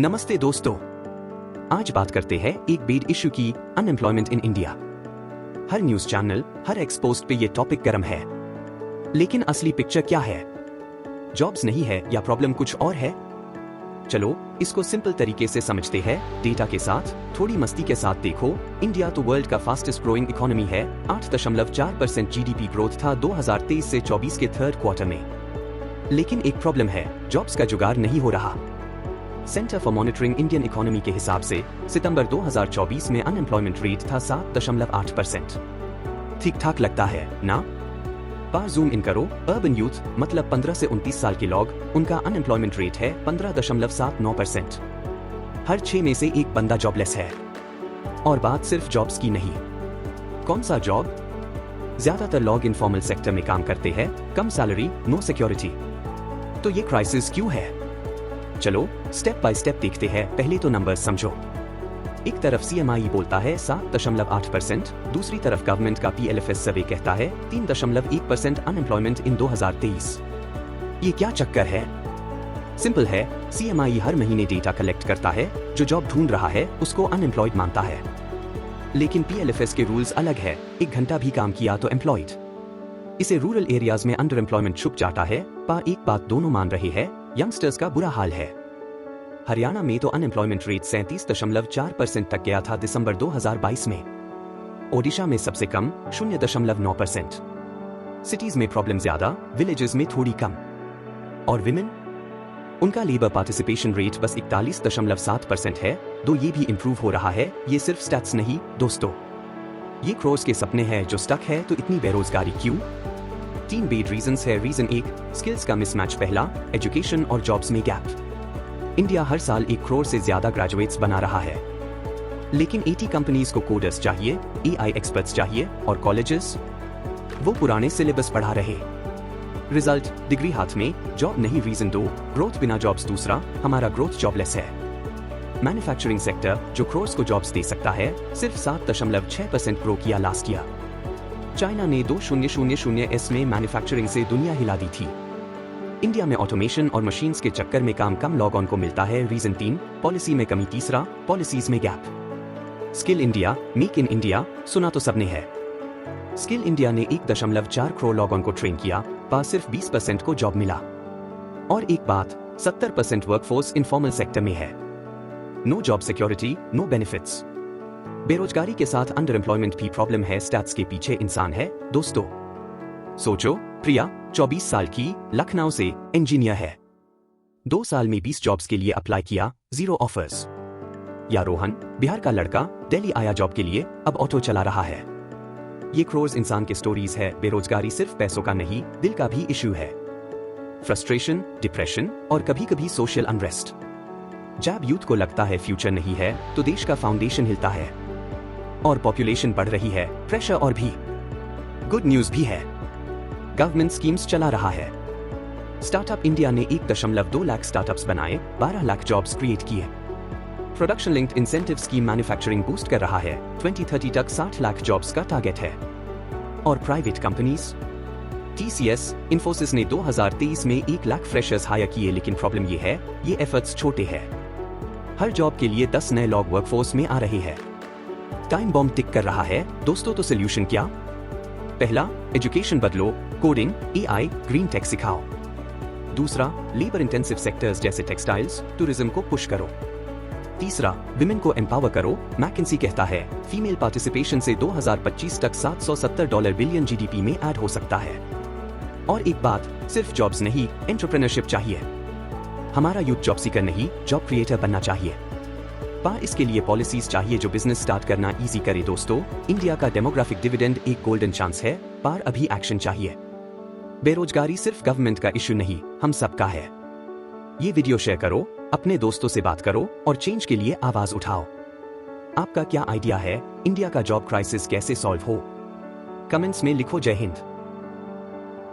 नमस्ते दोस्तों, आज बात करते हैं एक बिग इशू की, unemployment in India. Her news channel, her x post पे ये टॉपिक गर्म है, लेकिन असली पिक्चर क्या है? जॉब्स नहीं है या प्रॉब्लम कुछ और है? चलो इसको सिंपल तरीके से समझते हैं, डेटा के साथ, थोड़ी मस्ती के साथ। देखो, इंडिया तो वर्ल्ड का फास्टेस्ट ग्रोइंग इकोनॉमी है। 8.4% जीडीपी ग्रोथ था 2023 से 24 के थर्ड क्वार्टर में। लेकिन एक प्रॉब्लम है, जॉब्स का जुगाड़ नहीं हो रहा। Centre for monitoring Indian economy के हिसाब से सितंबर 2024 में अनएम्प्लॉयमेंट रेट था 7.8%। ठीक ठाक लगता है ना? पर जूम इन करो, अर्बन यूथ मतलब 15 से 29 साल के लोग, उनका अनएम्प्लॉयमेंट रेट है 15.79%। हर 6 में से एक बंदा जॉबलेस है। और बात सिर्फ जॉब्स की नहीं। कौन सा जॉब? ज्यादातर लोग इनफॉर्मल सेक्टर में काम करते हैं, कम सैलरी, नो सिक्योरिटी। तो ये क्राइसिस क्यों है? चलो स्टेप बाय स्टेप देखते हैं। पहले तो नंबर समझो। एक तरफ सीएमआई बोलता है 7.8%, दूसरी तरफ गवर्नमेंट का पीएलएफएस सर्वे कहता है 3.1% अनएम्प्लॉयमेंट इन 2023। ये क्या चक्कर है? सिंपल है, सीएमआई हर महीने डेटा कलेक्ट करता है, जो जॉब ढूंढ रहा है उसको अनएम्प्लॉयड मानता है। लेकिन पीएलएफएस के रूल्स अलग है, 1 घंटा भी काम किया तो एम्प्लॉयड। इसे रूरल एरियाज में अंडर एम्प्लॉयमेंट छुप जाता है। पर एक बात दोनों मान रहे हैं, यंगस्टर्स का बुरा हाल है। हरियाणा में तो अनएम्प्लॉयमेंट रेट 37.4% तक गया था दिसंबर 2022 में। ओडिशा में सबसे कम 0.9%। सिटीज में प्रॉब्लम ज्यादा, विलेजेस में थोड़ी कम। और विमेन, उनका लेबर पार्टिसिपेशन रेट बस 41.7% है। दो ये भी इंप्रूव हो रहा है। ये सिर्फ स्टैट्स नहीं दोस्तों, ये क्रोर्स के सपने हैं जो स्टक है। तो इतनी बेरोजगारी क्यों? 3 बेड रीजंस है। रीजन 1, स्किल्स का मिसमैच। पहला, एजुकेशन और जॉब्स में गैप। इंडिया हर साल 1 करोड़ से ज्यादा ग्रेजुएट्स बना रहा है, लेकिन 80 कंपनीज को कोडर्स चाहिए, एआई एक्सपर्ट्स चाहिए, और कॉलेजेस वो पुराने सिलेबस पढ़ा रहे। रिजल्ट, डिग्री हाथ में, जॉब नहीं। रीजन 2, ग्रोथ बिना जॉब्स। दूसरा, हमारा ग्रोथ जॉबलेस है। मैन्युफैक्चरिंग सेक्टर जो करोड़्स को जॉब्स दे सकता है, सिर्फ 7.6% ग्रो किया लास्ट ईयर। चाइना ने 2000 में मैन्युफैक्चरिंग से दुनिया हिला दी थी। इंडिया में ऑटोमेशन और मशीन्स के चक्कर में काम कम लोगों को मिलता है। रीजन 3, पॉलिसी में कमी। तीसरा, पॉलिसीज में gap. Skill India, make in India सुना तो सबने है। स्किल इंडिया ने 1.4 करोड़ लोगों को ट्रेन किया, पर सिर्फ 20% को जॉब मिला। और एक बात, 70% वर्कफोर्स इनफॉर्मल सेक्टर में है। No job security, no benefits. बेरोजगारी के साथ अंडर एम्प्लॉयमेंट भी प्रॉब्लम है। स्टैट्स के पीछे इंसान है दोस्तों। सोचो, प्रिया 24 साल की, लखनऊ से इंजीनियर है। 2 साल में 20 जॉब्स के लिए अप्लाई किया, 0 ऑफर्स। या रोहन, बिहार का लड़का, दिल्ली आया जॉब के लिए, अब ऑटो चला रहा है। ये क्रोर्स इंसान के स्टोरीज है। बेरोजगारी सिर्फ पैसों का नहीं, दिल का भी इश्यू है। फ्रस्ट्रेशन, डिप्रेशन और कभी कभी सोशल अनरेस्ट। जब यूथ को लगता है फ्यूचर नहीं है, तो देश का फाउंडेशन हिलता है। और पॉपुलेशन बढ़ रही है, प्रेशर और भी। गुड न्यूज भी है, गवर्नमेंट स्कीम्स चला रहा है। स्टार्टअप इंडिया ने 1.2 लाख स्टार्टअप्स बनाए, 12 लाख जॉब्स क्रिएट किए। Production linked incentive scheme manufacturing boost कर रहा है। 2030 तक 60 लाख जॉब्स का टारगेट है। और प्राइवेट कंपनीज, टीसीएस, इन्फोसिस ने 2023 में 1 लाख फ्रेशर्स हायर किए। लेकिन प्रॉब्लम ये है, ये एफर्ट्स छोटे हैं। हर जॉब के लिए 10 नए लोग वर्कफोर्स में आ रहे हैं। टाइम बॉम्ब टिक कर रहा है दोस्तों। तो सोल्यूशन क्या? पहला, एजुकेशन बदलो, कोडिंग, एआई, ग्रीन टेक सिखाओ। दूसरा, लेबर इंटेंसिव सेक्टर्स जैसे टेक्सटाइल्स, टूरिज्म को पुश करो। तीसरा, विमेन को एम्पावर करो। मैकेंसी कहता है फीमेल पार्टिसिपेशन से 2025 तक $770 बिलियन जीडीपी में ऐड हो सकता है। और एक बात, सिर्फ जॉब्स नहीं, एंटरप्रेन्योरशिप चाहिए। हमारा यूथ जॉब सीकर नहीं, जॉब क्रिएटर बनना चाहिए। पर इसके लिए पॉलिसीज चाहिए जो बिजनेस स्टार्ट करना इजी करे दोस्तों। इंडिया का डेमोग्राफिक डिविडेंड एक गोल्डन चांस है, पर अभी एक्शन चाहिए। बेरोजगारी सिर्फ गवर्नमेंट का इश्यू नहीं, हम सबका है। ये वीडियो शेयर करो, अपने दोस्तों से बात करो और चेंज के लिए आवाज उठाओ। आपका क्या आइडिया है? इंडिया का जॉब क्राइसिस कैसे सॉल्व हो? कमेंट्स में लिखो। जय हिंद।